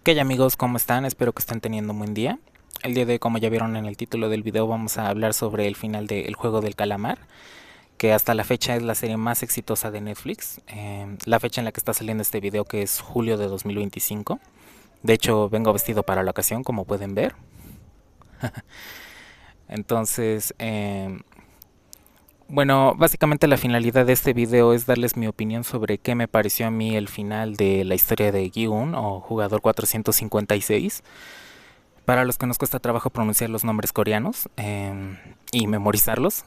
¿Qué hay amigos? ¿Cómo están? Espero que estén teniendo un buen día. El día de hoy, como ya vieron en el título del video, vamos a hablar sobre el final de El Juego del Calamar, que hasta la fecha es la serie más exitosa de Netflix. La fecha en la que está saliendo este video, que es julio de 2025. De hecho, vengo vestido para la ocasión, como pueden ver. Entonces, bueno, básicamente la finalidad de este video es darles mi opinión sobre qué me pareció a mí el final de la historia de Gi-un o Jugador 456. Para los que nos cuesta trabajo pronunciar los nombres coreanos y memorizarlos,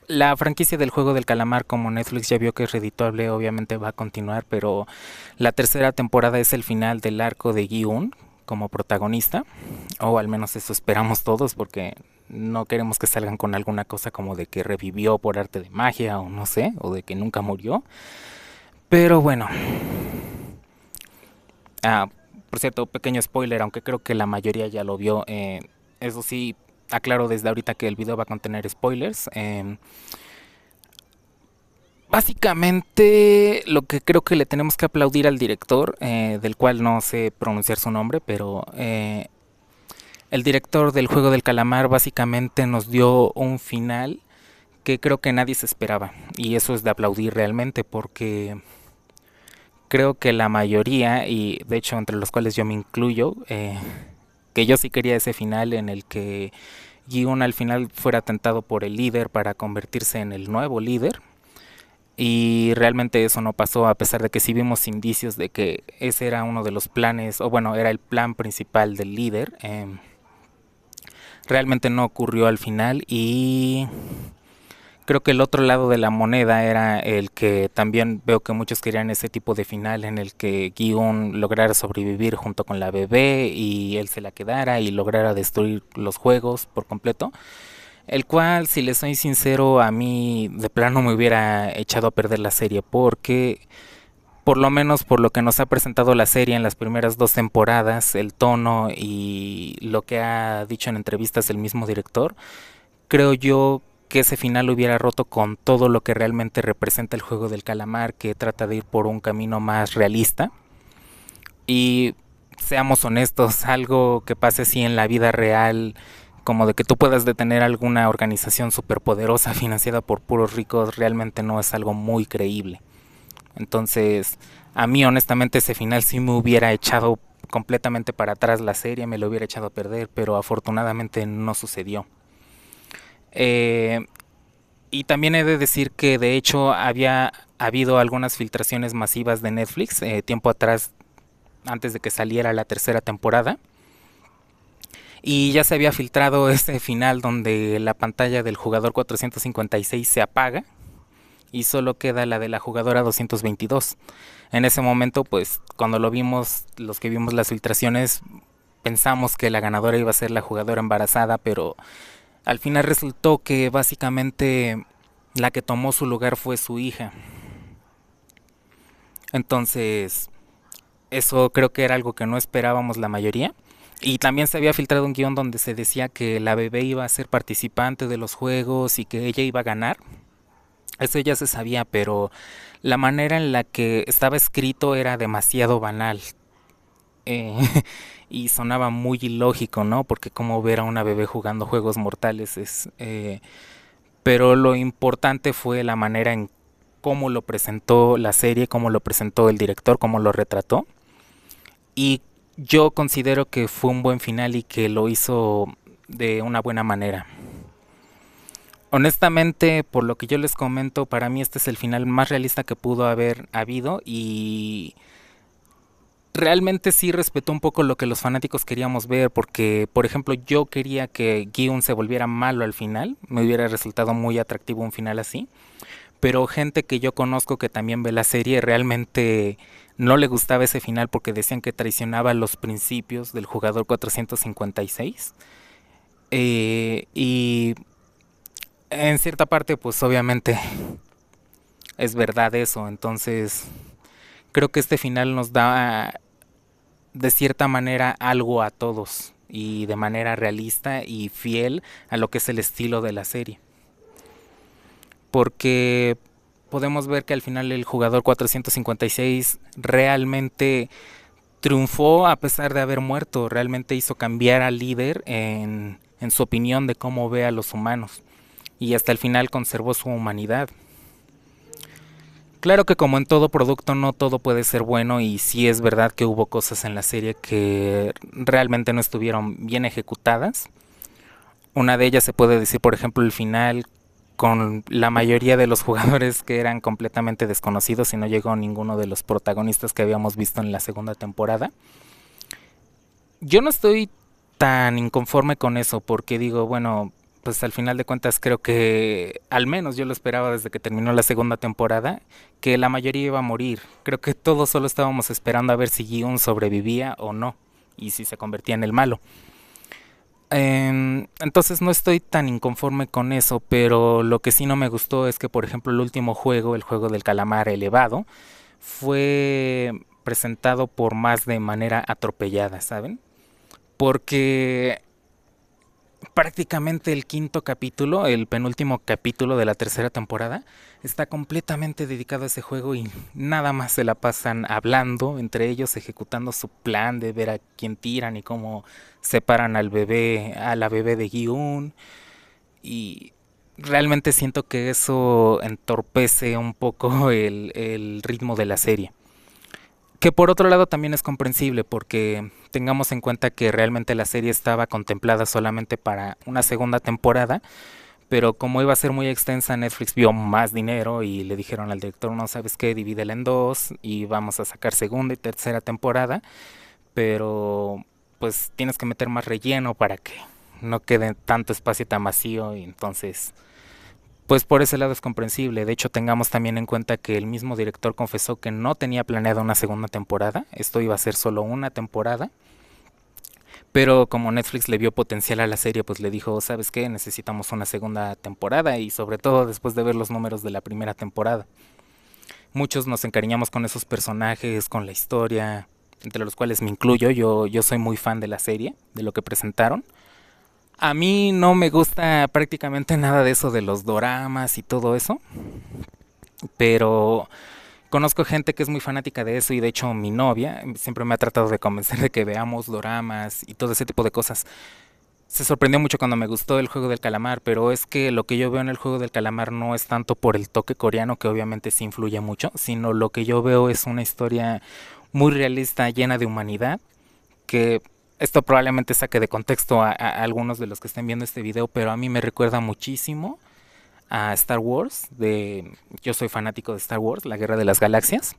la franquicia del Juego del Calamar, como Netflix ya vio que es redituable, obviamente va a continuar, pero la tercera temporada es el final del arco de Gi-un como protagonista, o al menos eso esperamos todos, porque no queremos que salgan con alguna cosa como de que revivió por arte de magia o no sé, o de que nunca murió. Pero bueno, ah, por cierto, pequeño spoiler, aunque creo que la mayoría ya lo vio. Eso sí, aclaro desde ahorita que el video va a contener spoilers. Básicamente, lo que creo que le tenemos que aplaudir al director, del cual no sé pronunciar su nombre, pero el director del Juego del Calamar básicamente nos dio un final que creo que nadie se esperaba. Y eso es de aplaudir realmente, porque creo que la mayoría, y de hecho entre los cuales yo me incluyo, que yo sí quería ese final en el que Gi-un al final fuera tentado por el líder para convertirse en el nuevo líder. Y realmente eso no pasó, a pesar de que sí vimos indicios de que ese era uno de los planes, o bueno, era el plan principal del líder. Realmente no ocurrió al final y creo que el otro lado de la moneda era el que también veo que muchos querían ese tipo de final en el que Gi-un lograra sobrevivir junto con la bebé y él se la quedara y lograra destruir los juegos por completo. El cual, si les soy sincero, a mí de plano me hubiera echado a perder la serie porque, por lo menos por lo que nos ha presentado la serie en las primeras dos temporadas, el tono y lo que ha dicho en entrevistas el mismo director, creo yo que ese final hubiera roto con todo lo que realmente representa el Juego del Calamar, que trata de ir por un camino más realista. Y seamos honestos, algo que pase así en la vida real, como de que tú puedas detener alguna organización superpoderosa financiada por puros ricos, realmente no es algo muy creíble. Entonces, a mí honestamente ese final sí me hubiera echado completamente para atrás la serie, me lo hubiera echado a perder, pero afortunadamente no sucedió. Eh, y también he de decir que de hecho había habido algunas filtraciones masivas de Netflix tiempo atrás, antes de que saliera la tercera temporada. Y ya se había filtrado este final donde la pantalla del jugador 456 se apaga y solo queda la de la jugadora 222. En ese momento, pues cuando lo vimos, los que vimos las filtraciones, pensamos que la ganadora iba a ser la jugadora embarazada, pero al final resultó que básicamente la que tomó su lugar fue su hija. Entonces, eso creo que era algo que no esperábamos la mayoría. Y también se había filtrado un guión donde se decía que la bebé iba a ser participante de los juegos y que ella iba a ganar. Eso ya se sabía, pero la manera en la que estaba escrito era demasiado banal. Eh, y sonaba muy ilógico, ¿no? Porque como ver a una bebé jugando juegos mortales es... pero lo importante fue la manera en cómo lo presentó la serie, cómo lo presentó el director, cómo lo retrató. Y yo considero que fue un buen final y que lo hizo de una buena manera. Honestamente, por lo que yo les comento, para mí este es el final más realista que pudo haber habido y realmente sí respetó un poco lo que los fanáticos queríamos ver, porque por ejemplo yo quería que Giun se volviera malo al final, me hubiera resultado muy atractivo un final así, pero gente que yo conozco que también ve la serie realmente no le gustaba ese final porque decían que traicionaba los principios del jugador 456. Y en cierta parte pues obviamente es verdad eso, entonces creo que este final nos da de cierta manera algo a todos y de manera realista y fiel a lo que es el estilo de la serie. Porque podemos ver que al final el jugador 456 realmente triunfó a pesar de haber muerto, realmente hizo cambiar al líder en su opinión de cómo ve a los humanos y hasta el final conservó su humanidad. Claro que como en todo producto no todo puede ser bueno y sí es verdad que hubo cosas en la serie que realmente no estuvieron bien ejecutadas. Una de ellas se puede decir, por ejemplo, el final con la mayoría de los jugadores que eran completamente desconocidos y no llegó ninguno de los protagonistas que habíamos visto en la segunda temporada. Yo no estoy tan inconforme con eso porque digo, bueno, pues al final de cuentas creo que al menos yo lo esperaba desde que terminó la segunda temporada, que la mayoría iba a morir. Creo que todos solo estábamos esperando a ver si Gion sobrevivía o no y si se convertía en el malo. Entonces no estoy tan inconforme con eso, pero lo que sí no me gustó es que, por ejemplo, el último juego, el juego del calamar elevado, fue presentado por más de manera atropellada, ¿saben? Porque prácticamente el quinto capítulo, el penúltimo capítulo de la tercera temporada, está completamente dedicado a ese juego y nada más se la pasan hablando entre ellos, ejecutando su plan de ver a quién tiran y cómo separan al bebé, a la bebé de Gi-un. Y realmente siento que eso entorpece un poco el ritmo de la serie. Que por otro lado también es comprensible porque tengamos en cuenta que realmente la serie estaba contemplada solamente para una segunda temporada, pero como iba a ser muy extensa, Netflix vio más dinero y le dijeron al director, no sabes qué, divídela en dos y vamos a sacar segunda y tercera temporada, pero pues tienes que meter más relleno para que no quede tanto espacio tan vacío y entonces pues por ese lado es comprensible. De hecho, tengamos también en cuenta que el mismo director confesó que no tenía planeada una segunda temporada. Esto iba a ser solo una temporada. Pero como Netflix le vio potencial a la serie, pues le dijo, ¿sabes qué? Necesitamos una segunda temporada y sobre todo después de ver los números de la primera temporada. Muchos nos encariñamos con esos personajes, con la historia, entre los cuales me incluyo. Yo soy muy fan de la serie, de lo que presentaron. A mí no me gusta prácticamente nada de eso de los doramas y todo eso, pero conozco gente que es muy fanática de eso y de hecho mi novia siempre me ha tratado de convencer de que veamos doramas y todo ese tipo de cosas. Se sorprendió mucho cuando me gustó el juego del calamar, pero es que lo que yo veo en el juego del calamar no es tanto por el toque coreano, que obviamente sí influye mucho, sino lo que yo veo es una historia muy realista, llena de humanidad, que esto probablemente saque de contexto a algunos de los que estén viendo este video, pero a mí me recuerda muchísimo a Star Wars. Yo soy fanático de Star Wars, la Guerra de las Galaxias.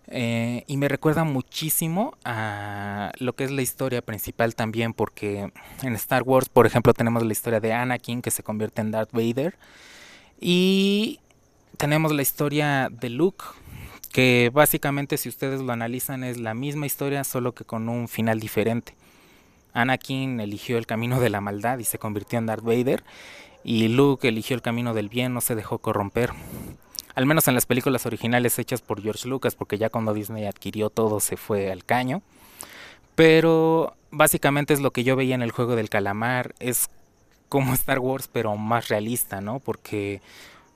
Y me recuerda muchísimo a lo que es la historia principal también, porque en Star Wars, por ejemplo, tenemos la historia de Anakin que se convierte en Darth Vader. Y tenemos la historia de Luke, que básicamente si ustedes lo analizan es la misma historia, solo que con un final diferente. Anakin eligió el camino de la maldad y se convirtió en Darth Vader, y Luke eligió el camino del bien, no se dejó corromper. Al menos en las películas originales hechas por George Lucas, porque ya cuando Disney adquirió todo se fue al caño. Pero básicamente es lo que yo veía en el juego del calamar, es como Star Wars pero más realista, ¿no? Porque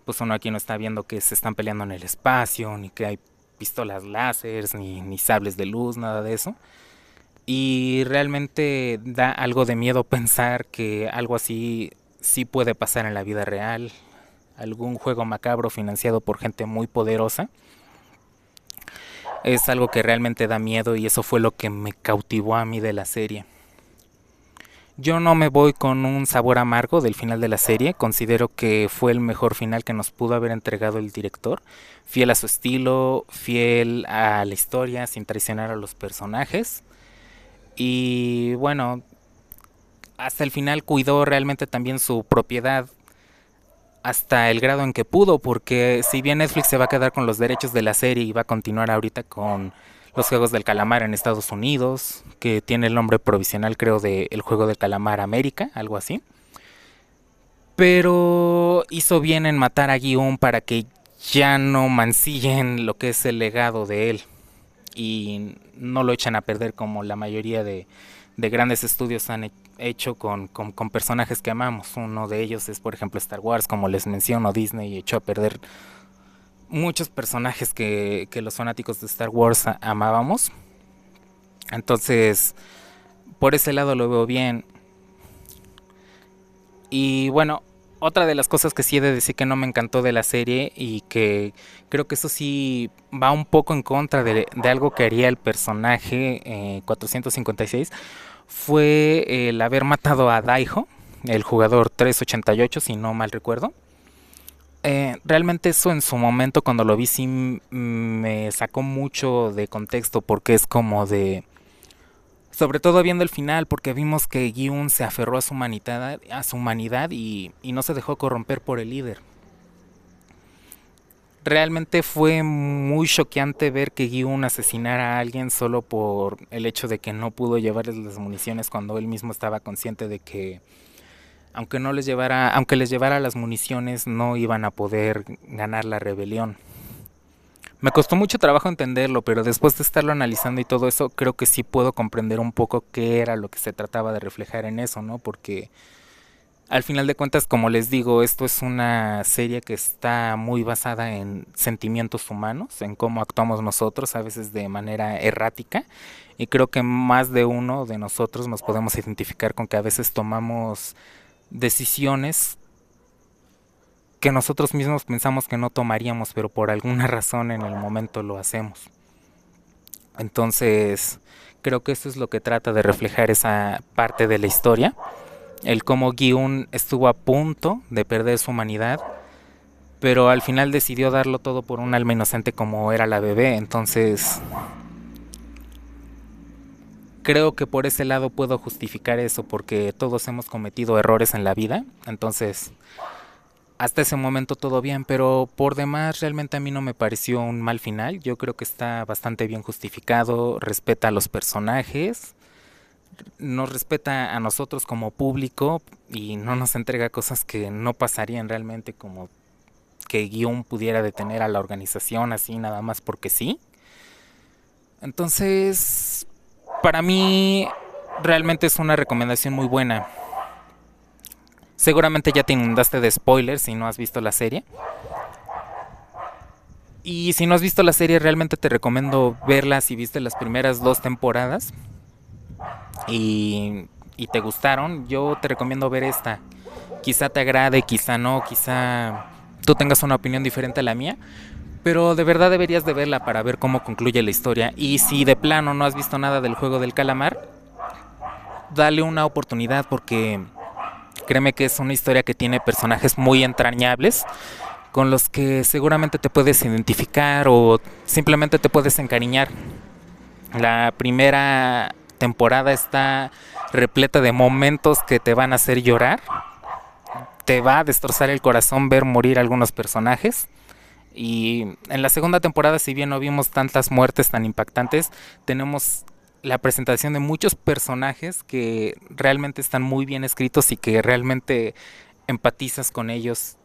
pues uno aquí no está viendo que se están peleando en el espacio, ni que hay pistolas láser, ni sables de luz, nada de eso. Y realmente da algo de miedo pensar que algo así sí puede pasar en la vida real. Algún juego macabro financiado por gente muy poderosa. Es algo que realmente da miedo y eso fue lo que me cautivó a mí de la serie. Yo no me voy con un sabor amargo del final de la serie, considero que fue el mejor final que nos pudo haber entregado el director, fiel a su estilo, fiel a la historia, sin traicionar a los personajes. Y bueno, hasta el final cuidó realmente también su propiedad hasta el grado en que pudo, porque si bien Netflix se va a quedar con los derechos de la serie y va a continuar ahorita con los Juegos del Calamar en Estados Unidos, que tiene el nombre provisional creo de El Juego del Calamar América, algo así. Pero hizo bien en matar a Guion para que ya no mancillen lo que es el legado de él y no lo echan a perder como la mayoría de grandes estudios han hecho con personajes que amamos. Uno de ellos es, por ejemplo, Star Wars, como les menciono, Disney echó a perder muchos personajes que los fanáticos de Star Wars amábamos. Entonces, por ese lado lo veo bien. Y bueno, otra de las cosas que sí he de decir que no me encantó de la serie y que creo que eso sí va un poco en contra de algo que haría el personaje 456 fue el haber matado a Daiho, el jugador 388 si no mal recuerdo. Realmente eso en su momento cuando lo vi sí me sacó mucho de contexto porque es como de... Sobre todo viendo el final, porque vimos que Gyun se aferró a su humanidad y no se dejó corromper por el líder. Realmente fue muy choqueante ver que Gyun asesinara a alguien solo por el hecho de que no pudo llevarles las municiones cuando él mismo estaba consciente de que aunque les llevara las municiones no iban a poder ganar la rebelión. Me costó mucho trabajo entenderlo, pero después de estarlo analizando y todo eso, creo que sí puedo comprender un poco qué era lo que se trataba de reflejar en eso, ¿no? Porque al final de cuentas, como les digo, esto es una serie que está muy basada en sentimientos humanos, en cómo actuamos nosotros, a veces de manera errática, y creo que más de uno de nosotros nos podemos identificar con que a veces tomamos decisiones que nosotros mismos pensamos que no tomaríamos, pero por alguna razón en el momento lo hacemos. Entonces, creo que eso es lo que trata de reflejar esa parte de la historia, el cómo Gyun estuvo a punto de perder su humanidad, pero al final decidió darlo todo por un alma inocente como era la bebé. Entonces, creo que por ese lado puedo justificar eso, porque todos hemos cometido errores en la vida. Entonces, hasta ese momento todo bien, pero por demás realmente a mí no me pareció un mal final. Yo creo que está bastante bien justificado, respeta a los personajes, nos respeta a nosotros como público y no nos entrega cosas que no pasarían realmente, como que Guión pudiera detener a la organización así nada más porque sí. Entonces, para mí realmente es una recomendación muy buena. Seguramente ya te inundaste de spoilers si no has visto la serie. Y si no has visto la serie, realmente te recomiendo verla si viste las primeras dos temporadas y te gustaron. Yo te recomiendo ver esta. Quizá te agrade, quizá no, quizá tú tengas una opinión diferente a la mía. Pero de verdad deberías de verla para ver cómo concluye la historia. Y si de plano no has visto nada del juego del calamar, dale una oportunidad porque créeme que es una historia que tiene personajes muy entrañables con los que seguramente te puedes identificar o simplemente te puedes encariñar. La primera temporada está repleta de momentos que te van a hacer llorar. Te va a destrozar el corazón ver morir algunos personajes. Y en la segunda temporada, si bien no vimos tantas muertes tan impactantes, tenemos la presentación de muchos personajes que realmente están muy bien escritos y que realmente empatizas con ellos.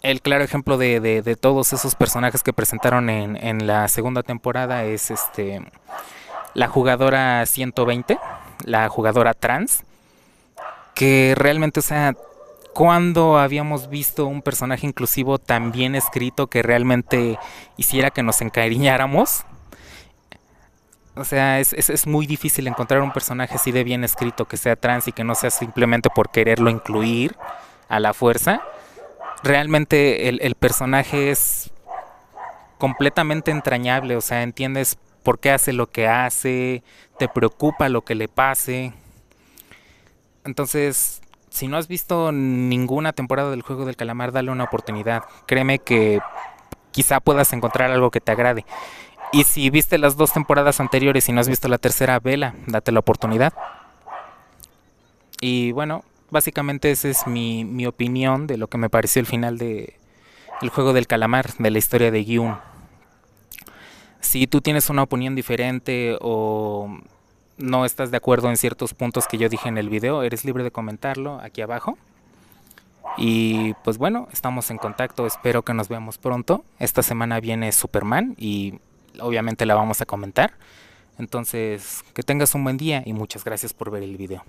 El claro ejemplo de todos esos personajes que presentaron en la segunda temporada es la jugadora 120, la jugadora trans, que realmente, o sea, cuando habíamos visto un personaje inclusivo tan bien escrito que realmente hiciera que nos encariñáramos. O sea, es muy difícil encontrar un personaje así de bien escrito que sea trans y que no sea simplemente por quererlo incluir a la fuerza. Realmente el personaje es completamente entrañable, o sea, entiendes por qué hace lo que hace, te preocupa lo que le pase. Entonces, si no has visto ninguna temporada del Juego del Calamar, dale una oportunidad. Créeme que quizá puedas encontrar algo que te agrade. Y si viste las dos temporadas anteriores y no has visto la tercera, vela, date la oportunidad. Y bueno, básicamente esa es mi opinión de lo que me pareció el final de El Juego del Calamar, de la historia de Gyun. Si tú tienes una opinión diferente o no estás de acuerdo en ciertos puntos que yo dije en el video, eres libre de comentarlo aquí abajo. Y pues bueno, estamos en contacto, espero que nos veamos pronto. Esta semana viene Superman y obviamente la vamos a comentar. Entonces, que tengas un buen día y muchas gracias por ver el video.